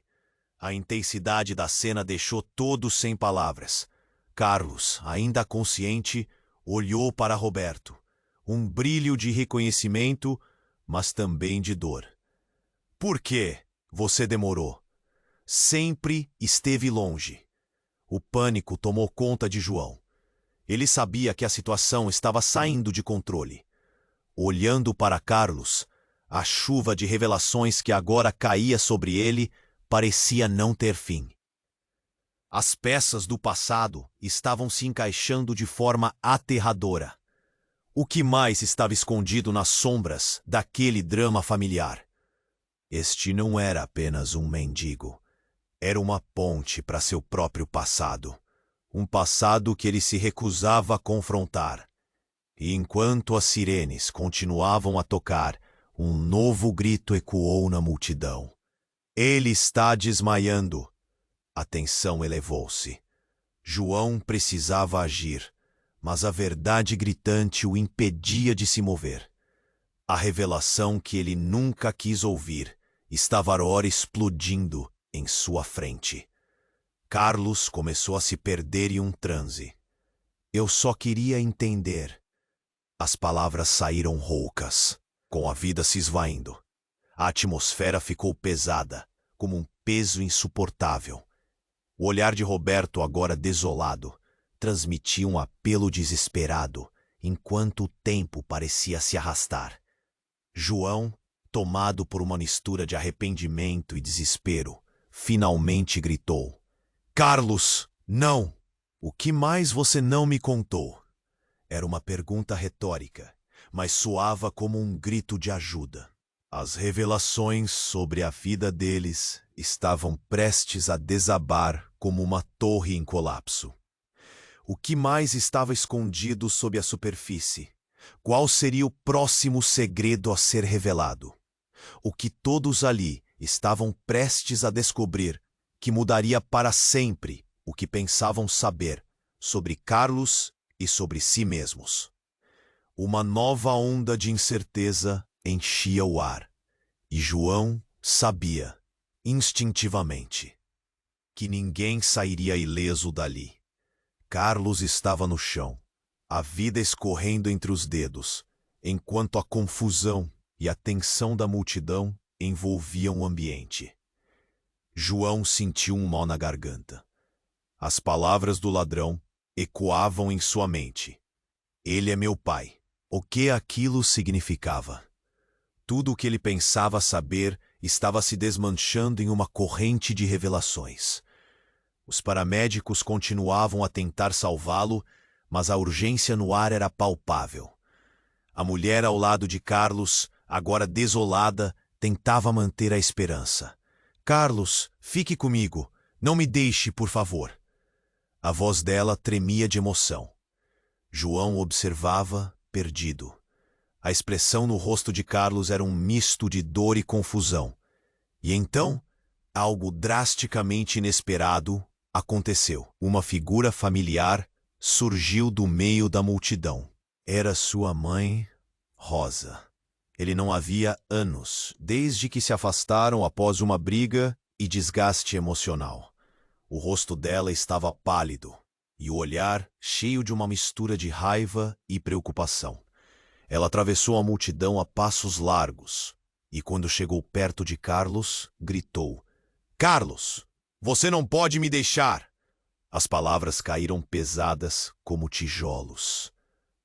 Speaker 1: A intensidade da cena deixou todos sem palavras. Carlos, ainda consciente, olhou para Roberto. Um brilho de reconhecimento, mas também de dor. Por que você demorou? Sempre esteve longe. O pânico tomou conta de João. Ele sabia que a situação estava saindo de controle. Olhando para Carlos, a chuva de revelações que agora caía sobre ele parecia não ter fim. As peças do passado estavam se encaixando de forma aterradora. O que mais estava escondido nas sombras daquele drama familiar? Este não era apenas um mendigo. Era uma ponte para seu próprio passado. Um passado que ele se recusava a confrontar. E enquanto as sirenes continuavam a tocar, um novo grito ecoou na multidão. Ele está desmaiando. A tensão elevou-se. João precisava agir, mas a verdade gritante o impedia de se mover. A revelação que ele nunca quis ouvir estava agora explodindo em sua frente. Carlos começou a se perder em um transe. Eu só queria entender. As palavras saíram roucas, com a vida se esvaindo. A atmosfera ficou pesada, como um peso insuportável. O olhar de Roberto, agora desolado, transmitia um apelo desesperado, enquanto o tempo parecia se arrastar. João, tomado por uma mistura de arrependimento e desespero, finalmente gritou: Carlos, não! O que mais você não me contou? Era uma pergunta retórica, mas soava como um grito de ajuda. As revelações sobre a vida deles estavam prestes a desabar como uma torre em colapso. O que mais estava escondido sob a superfície? Qual seria o próximo segredo a ser revelado? O que todos ali estavam prestes a descobrir, que mudaria para sempre o que pensavam saber sobre Carlos e sobre si mesmos. Uma nova onda de incerteza enchia o ar, e João sabia, instintivamente, que ninguém sairia ileso dali. Carlos estava no chão, a vida escorrendo entre os dedos, enquanto a confusão e a tensão da multidão envolviam o ambiente. João sentiu um nó na garganta. As palavras do ladrão ecoavam em sua mente. Ele é meu pai. O que aquilo significava? Tudo o que ele pensava saber estava se desmanchando em uma corrente de revelações. Os paramédicos continuavam a tentar salvá-lo, mas a urgência no ar era palpável. A mulher ao lado de Carlos, agora desolada, tentava manter a esperança. Carlos, fique comigo. Não me deixe, por favor. A voz dela tremia de emoção. João observava, perdido. A expressão no rosto de Carlos era um misto de dor e confusão. E então, algo drasticamente inesperado aconteceu. Uma figura familiar surgiu do meio da multidão. Era sua mãe, Rosa. Ele não a via há anos, desde que se afastaram após uma briga e desgaste emocional. O rosto dela estava pálido, e o olhar cheio de uma mistura de raiva e preocupação. Ela atravessou a multidão a passos largos, e quando chegou perto de Carlos, gritou: "Carlos, você não pode me deixar!" As palavras caíram pesadas como tijolos.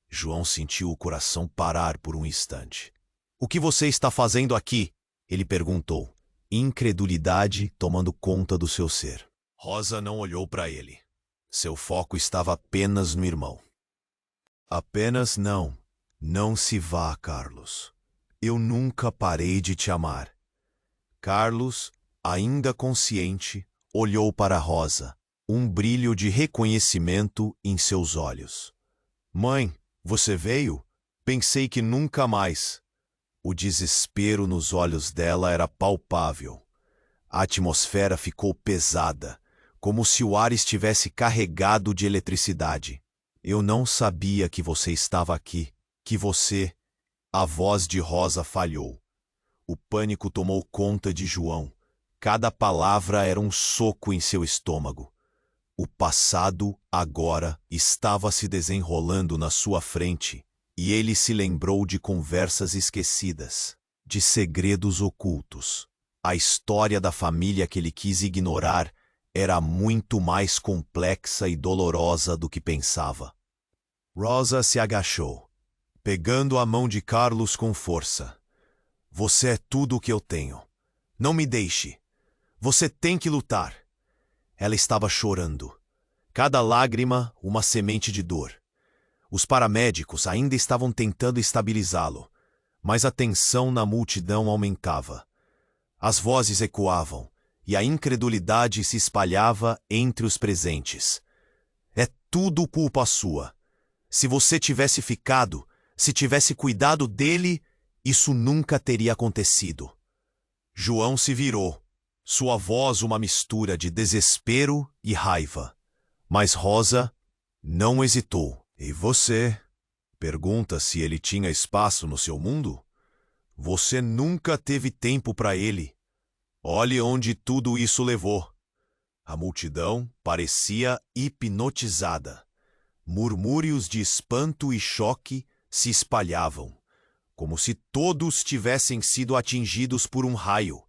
Speaker 1: João sentiu o coração parar por um instante. "O que você está fazendo aqui?" ele perguntou, incredulidade tomando conta do seu ser. Rosa não olhou para ele. Seu foco estava apenas no irmão. "Apenas não. Não se vá, Carlos. Eu nunca parei de te amar." Carlos, ainda consciente, olhou para Rosa, um brilho de reconhecimento em seus olhos. "Mãe, você veio? Pensei que nunca mais." O desespero nos olhos dela era palpável. A atmosfera ficou pesada, como se o ar estivesse carregado de eletricidade. "Eu não sabia que você estava aqui, que você..." A voz de Rosa falhou. O pânico tomou conta de João. Cada palavra era um soco em seu estômago. O passado, agora, estava se desenrolando na sua frente, e ele se lembrou de conversas esquecidas, de segredos ocultos. A história da família que ele quis ignorar era muito mais complexa e dolorosa do que pensava. Rosa se agachou, pegando a mão de Carlos com força. "Você é tudo o que eu tenho. Não me deixe. Você tem que lutar." Ela estava chorando. Cada lágrima, uma semente de dor. Os paramédicos ainda estavam tentando estabilizá-lo, mas a tensão na multidão aumentava. As vozes ecoavam, e a incredulidade se espalhava entre os presentes. "É tudo culpa sua. Se você tivesse ficado, se tivesse cuidado dele, isso nunca teria acontecido." João se virou, sua voz uma mistura de desespero e raiva. Mas Rosa não hesitou. "E você?" Pergunta se ele tinha espaço no seu mundo? Você nunca teve tempo para ele. Olhe onde tudo isso levou. A multidão parecia hipnotizada. Murmúrios de espanto e choque se espalhavam, como se todos tivessem sido atingidos por um raio.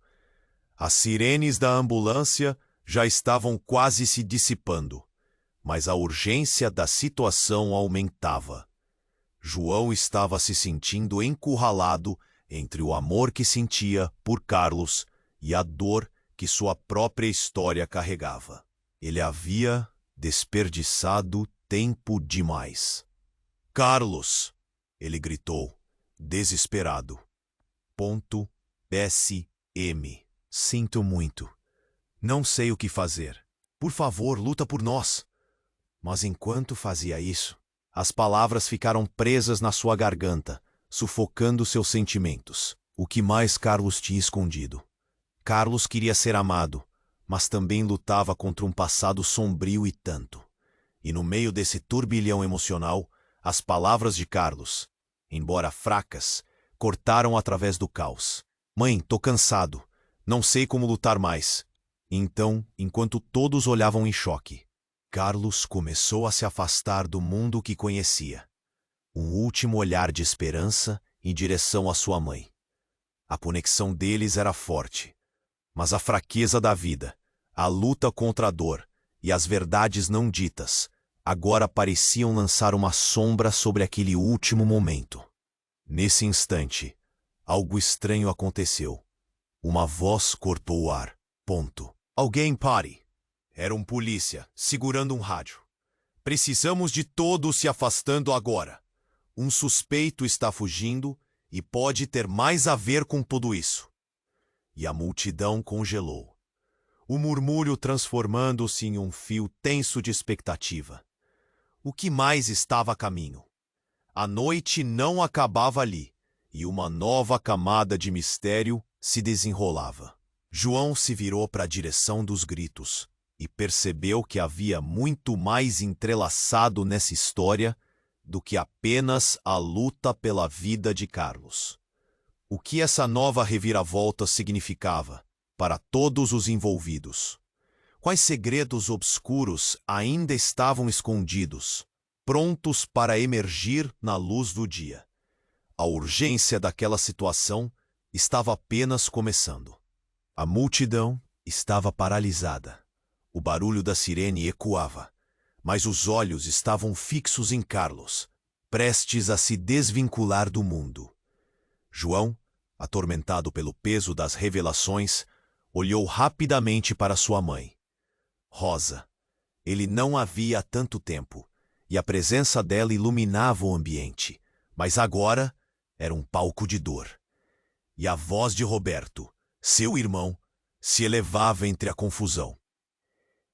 Speaker 1: As sirenes da ambulância já estavam quase se dissipando, mas a urgência da situação aumentava. João estava se sentindo encurralado entre o amor que sentia por Carlos e a dor que sua própria história carregava. Ele havia desperdiçado tempo demais. "Carlos!" ele gritou, desesperado. "SM. Sinto muito. Não sei o que fazer. Por favor, luta por nós." Mas enquanto fazia isso, as palavras ficaram presas na sua garganta, sufocando seus sentimentos. O que mais Carlos tinha escondido? Carlos queria ser amado, mas também lutava contra um passado sombrio e tanto. E no meio desse turbilhão emocional, as palavras de Carlos, embora fracas, cortaram através do caos. "Mãe, tô cansado. Não sei como lutar mais." Então, enquanto todos olhavam em choque, Carlos começou a se afastar do mundo que conhecia. Um último olhar de esperança em direção à sua mãe. A conexão deles era forte, mas a fraqueza da vida, a luta contra a dor e as verdades não ditas agora pareciam lançar uma sombra sobre aquele último momento. Nesse instante, algo estranho aconteceu. Uma voz cortou o ar. "Alguém pare!" Era um polícia, segurando um rádio. "Precisamos de todos se afastando agora. Um suspeito está fugindo e pode ter mais a ver com tudo isso." E a multidão congelou. o murmúrio transformando-se em um fio tenso de expectativa. O que mais estava a caminho? A noite não acabava ali, e uma nova camada de mistério se desenrolava. João se virou para a direção dos gritos e percebeu que havia muito mais entrelaçado nessa história do que apenas a luta pela vida de Carlos. O que essa nova reviravolta significava para todos os envolvidos? Quais segredos obscuros ainda estavam escondidos, prontos para emergir na luz do dia? A urgência daquela situação estava apenas começando. A multidão estava paralisada. O barulho da sirene ecoava, mas os olhos estavam fixos em Carlos, prestes a se desvincular do mundo. João, atormentado pelo peso das revelações, olhou rapidamente para sua mãe. Rosa. Ele não a via há tanto tempo, e a presença dela iluminava o ambiente, mas agora era um palco de dor. E a voz de Roberto, seu irmão, se elevava entre a confusão.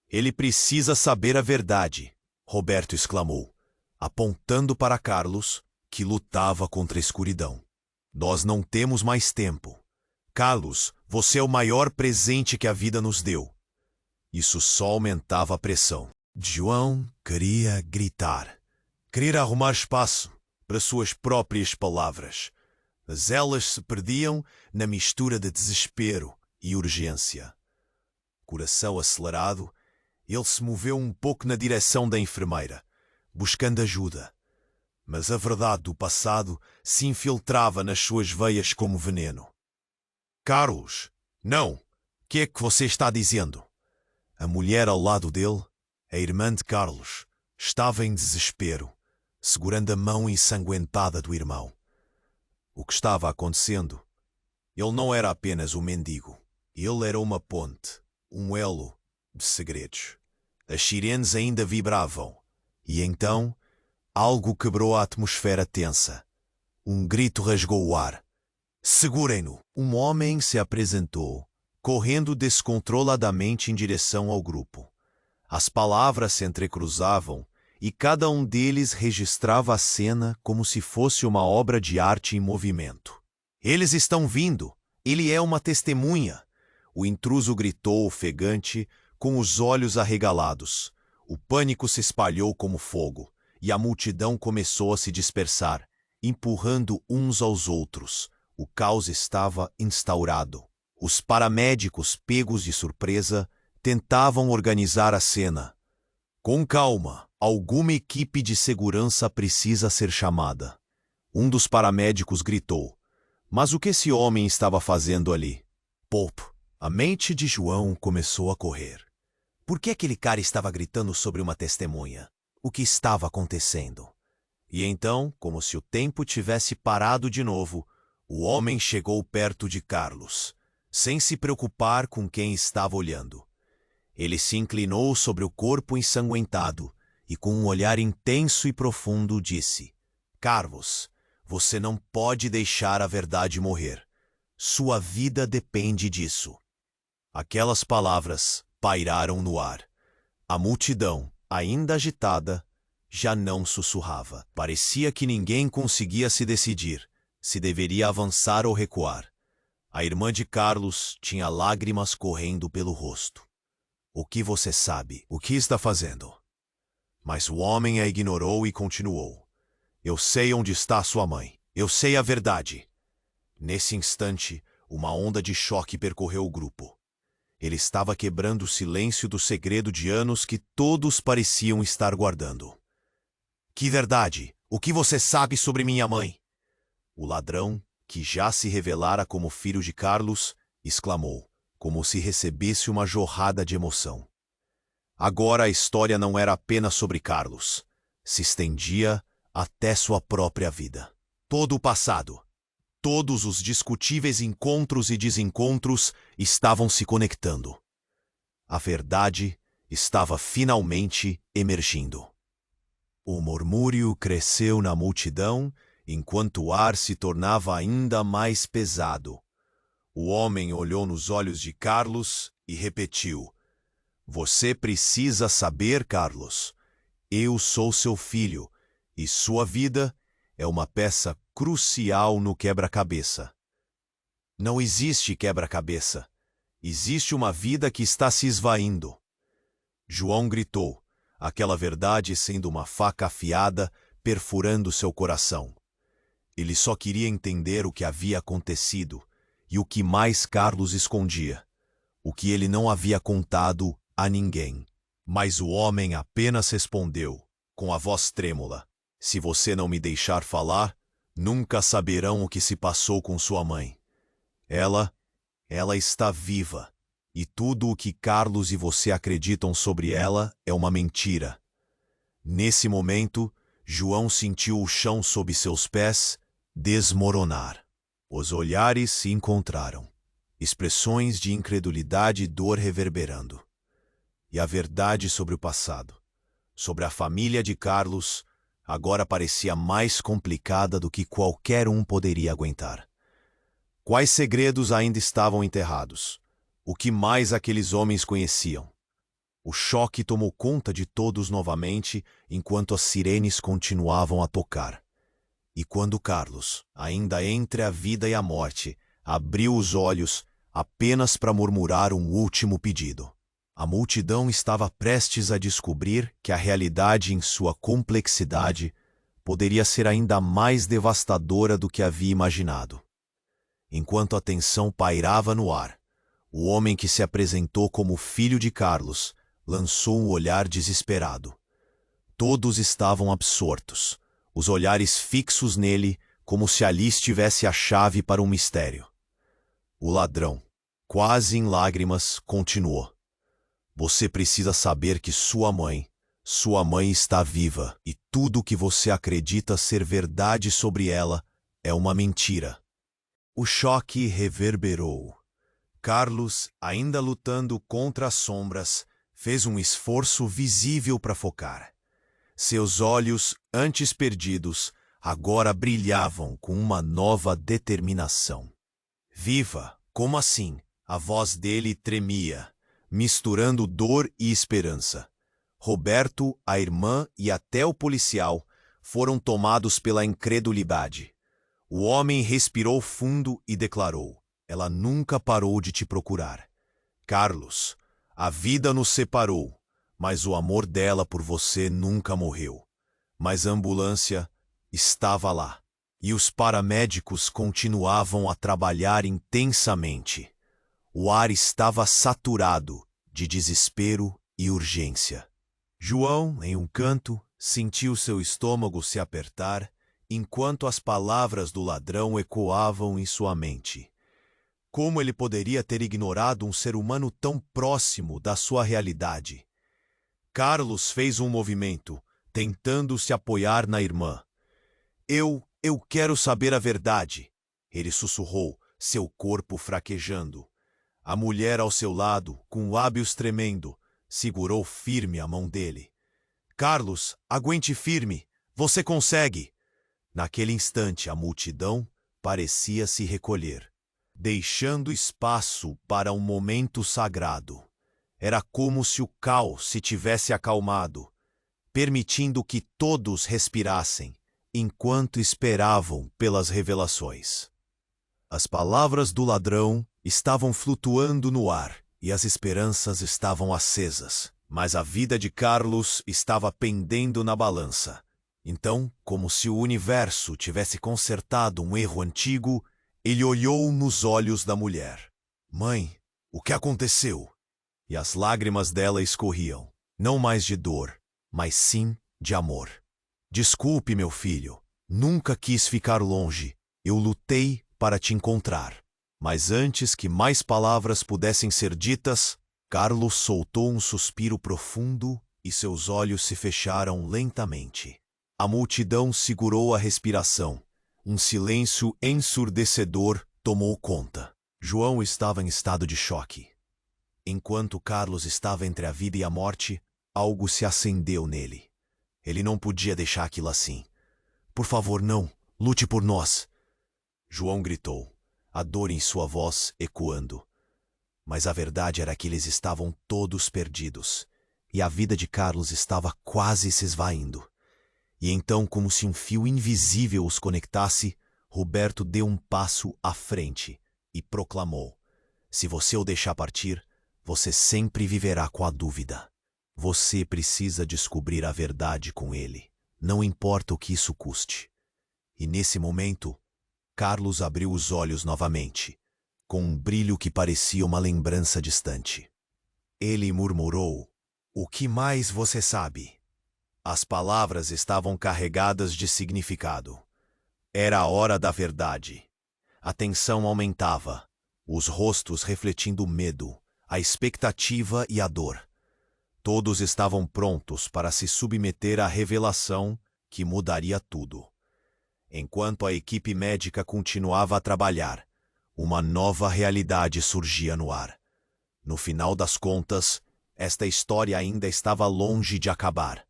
Speaker 1: Ele precisa saber a verdade, Roberto exclamou, apontando para Carlos, que lutava contra a escuridão. Nós não temos mais tempo. Carlos, você é o maior presente que a vida nos deu. Isso só aumentava a pressão. João queria gritar. Queria arrumar espaço para suas próprias palavras, mas elas se perdiam na mistura de desespero e urgência. Coração acelerado, ele se moveu um pouco na direção da enfermeira, buscando ajuda. Mas a verdade do passado se infiltrava nas suas veias como veneno. Carlos, não! O que é que você está dizendo? A mulher ao lado dele, a irmã de Carlos, estava em desespero, segurando a mão ensanguentada do irmão. O que estava acontecendo? Ele não era apenas um mendigo. Ele era uma ponte, um elo de segredos. As sirenes ainda vibravam, e então algo quebrou a atmosfera tensa. Um grito rasgou o ar. Segurem-no! Um homem se apresentou, correndo descontroladamente em direção ao grupo. As palavras se entrecruzavam e cada um deles registrava a cena como se fosse uma obra de arte em movimento. Eles estão vindo! Ele é uma testemunha! O intruso gritou ofegante, com os olhos arregalados. O pânico se espalhou como fogo, e a multidão começou a se dispersar, empurrando uns aos outros. O caos estava instaurado. Os paramédicos, pegos de surpresa, tentavam organizar a cena. Com calma, alguma equipe de segurança precisa ser chamada. Um dos paramédicos gritou. Mas o que esse homem estava fazendo ali? Pope. A mente de João começou a correr. Por que aquele cara estava gritando sobre uma testemunha? O que estava acontecendo? E então, como se o tempo tivesse parado de novo, o homem chegou perto de Carlos, sem se preocupar com quem estava olhando. Ele se inclinou sobre o corpo ensanguentado e, com um olhar intenso e profundo, disse: Carlos, você não pode deixar a verdade morrer. Sua vida depende disso. Aquelas palavras pairaram no ar. A multidão, ainda agitada, já não sussurrava. Parecia que ninguém conseguia se decidir se deveria avançar ou recuar. A irmã de Carlos tinha lágrimas correndo pelo rosto. O que você sabe? O que está fazendo? Mas o homem a ignorou e continuou. Eu sei onde está sua mãe. Eu sei a verdade. Nesse instante, uma onda de choque percorreu o grupo. Ele estava quebrando o silêncio do segredo de anos que todos pareciam estar guardando. Que verdade? O que você sabe sobre minha mãe? O ladrão, que já se revelara como filho de Carlos, exclamou, como se recebesse uma jorrada de emoção. Agora a história não era apenas sobre Carlos. Se estendia até sua própria vida. Todo o passado, todos os discutíveis encontros e desencontros estavam se conectando. A verdade estava finalmente emergindo. O murmúrio cresceu na multidão enquanto o ar se tornava ainda mais pesado. O homem olhou nos olhos de Carlos e repetiu: Você precisa saber, Carlos. Eu sou seu filho, e sua vida é uma peça crucial no quebra-cabeça. Não existe quebra-cabeça. Existe uma vida que está se esvaindo. João gritou, aquela verdade sendo uma faca afiada, perfurando seu coração. Ele só queria entender o que havia acontecido e o que mais Carlos escondia, o que ele não havia contado a ninguém. Mas o homem apenas respondeu, com a voz trêmula: Se você não me deixar falar, nunca saberão o que se passou com sua mãe. Ela está viva, e tudo o que Carlos e você acreditam sobre ela é uma mentira. Nesse momento, João sentiu o chão sob seus pés desmoronar. Os olhares se encontraram, expressões de incredulidade e dor reverberando. E a verdade sobre o passado, sobre a família de Carlos, agora parecia mais complicada do que qualquer um poderia aguentar. Quais segredos ainda estavam enterrados? O que mais aqueles homens conheciam? O choque tomou conta de todos novamente enquanto as sirenes continuavam a tocar. E quando Carlos, ainda entre a vida e a morte, abriu os olhos apenas para murmurar um último pedido. A multidão estava prestes a descobrir que a realidade em sua complexidade poderia ser ainda mais devastadora do que havia imaginado. Enquanto a tensão pairava no ar, o homem que se apresentou como filho de Carlos lançou um olhar desesperado. Todos estavam absortos, os olhares fixos nele, como se ali estivesse a chave para um mistério. O ladrão, quase em lágrimas, continuou: Você precisa saber que sua mãe está viva, e tudo o que você acredita ser verdade sobre ela é uma mentira. O choque reverberou. Carlos, ainda lutando contra as sombras, fez um esforço visível para focar. Seus olhos, antes perdidos, agora brilhavam com uma nova determinação. Viva! Como assim? A voz dele tremia, misturando dor e esperança. Roberto, a irmã e até o policial foram tomados pela incredulidade. O homem respirou fundo e declarou: Ela nunca parou de te procurar. Carlos, a vida nos separou, mas o amor dela por você nunca morreu. Mas a ambulância estava lá, e os paramédicos continuavam a trabalhar intensamente. O ar estava saturado de desespero e urgência. João, em um canto, sentiu seu estômago se apertar, enquanto as palavras do ladrão ecoavam em sua mente. Como ele poderia ter ignorado um ser humano tão próximo da sua realidade? Carlos fez um movimento, tentando se apoiar na irmã. Eu quero saber a verdade, ele sussurrou, seu corpo fraquejando. A mulher ao seu lado, com lábios tremendo, segurou firme a mão dele. Carlos, aguente firme, você consegue! Naquele instante, a multidão parecia se recolher, deixando espaço para um momento sagrado. Era como se o caos se tivesse acalmado, permitindo que todos respirassem, enquanto esperavam pelas revelações. As palavras do ladrão estavam flutuando no ar e as esperanças estavam acesas, mas a vida de Carlos estava pendendo na balança. Então, como se o universo tivesse consertado um erro antigo, ele olhou nos olhos da mulher. Mãe, o que aconteceu? E as lágrimas dela escorriam, não mais de dor, mas sim de amor. Desculpe, meu filho, nunca quis ficar longe. Eu lutei para te encontrar. Mas antes que mais palavras pudessem ser ditas, Carlos soltou um suspiro profundo e seus olhos se fecharam lentamente. A multidão segurou a respiração. Um silêncio ensurdecedor tomou conta. João estava em estado de choque. Enquanto Carlos estava entre a vida e a morte, algo se acendeu nele. Ele não podia deixar aquilo assim. Por favor, não. Lute por nós. João gritou, a dor em sua voz ecoando. Mas a verdade era que eles estavam todos perdidos, e a vida de Carlos estava quase se esvaindo. E então, como se um fio invisível os conectasse, Roberto deu um passo à frente e proclamou: se você o deixar partir, você sempre viverá com a dúvida. Você precisa descobrir a verdade com ele, não importa o que isso custe. E nesse momento, Carlos abriu os olhos novamente, com um brilho que parecia uma lembrança distante. Ele murmurou: o que mais você sabe? As palavras estavam carregadas de significado. Era a hora da verdade. A tensão aumentava, os rostos refletindo o medo, a expectativa e a dor. Todos estavam prontos para se submeter à revelação que mudaria tudo. Enquanto a equipe médica continuava a trabalhar, uma nova realidade surgia no ar. No final das contas, esta história ainda estava longe de acabar.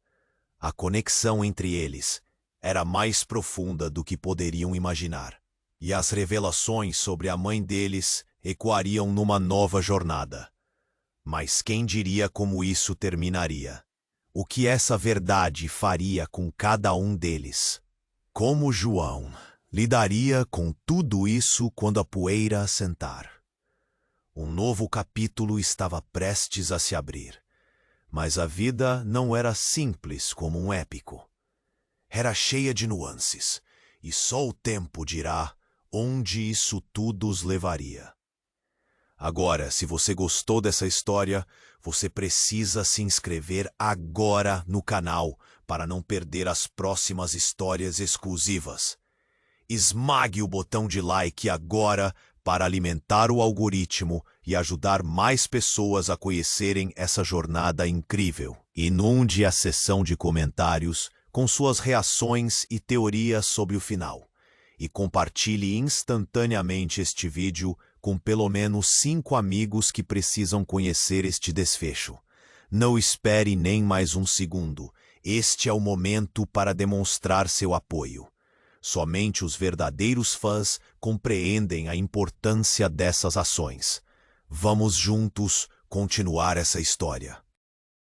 Speaker 1: A conexão entre eles era mais profunda do que poderiam imaginar, e as revelações sobre a mãe deles ecoariam numa nova jornada. Mas quem diria como isso terminaria? O que essa verdade faria com cada um deles? Como João lidaria com tudo isso quando a poeira assentar? Um novo capítulo estava prestes a se abrir. Mas a vida não era simples como um épico. Era cheia de nuances, e só o tempo dirá onde isso tudo os levaria. Agora, se você gostou dessa história, você precisa se inscrever agora no canal para não perder as próximas histórias exclusivas. Esmague o botão de like agora para alimentar o algoritmo e ajudar mais pessoas a conhecerem essa jornada incrível. Inunde a seção de comentários com suas reações e teorias sobre o final. E compartilhe instantaneamente este vídeo com pelo menos 5 amigos que precisam conhecer este desfecho. Não espere nem mais um segundo. Este é o momento para demonstrar seu apoio. Somente os verdadeiros fãs compreendem a importância dessas ações. Vamos juntos continuar essa história.